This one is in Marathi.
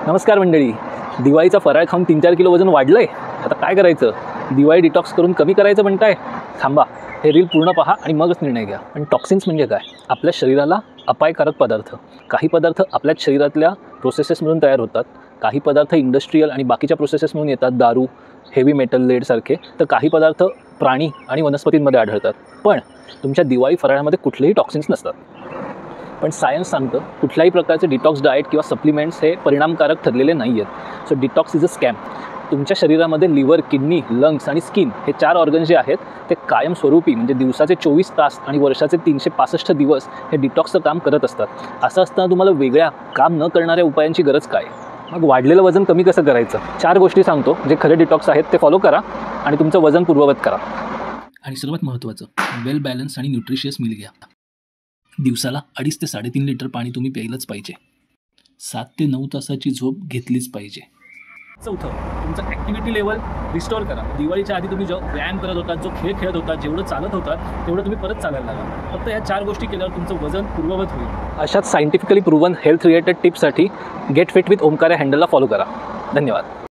नमस्कार मंडळी. दिवाळीचा फराळ खाऊन 3-4 किलो वजन वाढलंय. आता काय करायचं? दिवाळी डिटॉक्स करून कमी करायचं म्हणताय? थांबा, हे रील पूर्ण पहा आणि मगच निर्णय घ्या. पण टॉक्सिन्स म्हणजे काय? आपल्या शरीराला अपायकारक पदार्थ. काही पदार्थ आपल्याच शरीरातल्या प्रोसेसेसमधून तयार होतात, काही पदार्थ इंडस्ट्रियल आणि बाकीच्या प्रोसेसेसमधून येतात, दारू, हेवी मेटल, लेड सारखे. तर काही पदार्थ प्राणी आणि वनस्पतींमध्ये आढळतात. पण तुमच्या दिवाळी फराळामध्ये कुठलेही टॉक्सिन्स नसतात. पण सायन्स सांगतं कुठल्याही प्रकारचे डिटॉक्स डाएट किंवा सप्लिमेंट्स हे परिणामकारक ठरलेले नाही आहेत. So detox is a scam. तुमच्या शरीरामध्ये लिव्हर, किडनी, लंग्स आणि स्किन हे 4 ऑर्गन्स जे आहेत ते कायमस्वरूपी म्हणजे दिवसाचे 24 तास आणि वर्षाचे 365 दिवस हे डिटॉक्सचं काम करत असतात. असं असताना तुम्हाला वेगळ्या काम न करणाऱ्या उपायांची गरज काय? मग वाढलेलं वजन कमी कसं करायचं? 4 गोष्टी सांगतो जे खरे डिटॉक्स आहेत ते फॉलो करा आणि तुमचं वजन पूर्ववत करा. आणि सर्वात महत्त्वाचं, वेल बॅलन्स आणि न्यूट्रिशियस मील घ्या. दिवसाला 2.5 ते 3.5 लिटर पाणी तुम्ही प्यायलंच पाहिजे. 7 ते 9 तासाची झोप घेतलीच पाहिजे. चौथं, तुमचं ॲक्टिव्हिटी लेवल रिस्टोअर करा. दिवाळीच्या आधी तुम्ही जो व्यायाम करत होता, जो खेळ खेळत होता, जेवढं चालत होता तेवढं तुम्ही परत चालायला लागा. फक्त या 4 गोष्टी केल्यावर तुमचं वजन पूर्ववत होईल. अशाच सायंटिफिकली प्रूव्हन हेल्थ रिलेटेड टिप्ससाठी गेट फिट विथ ओमकार या हँडलला फॉलो करा. धन्यवाद.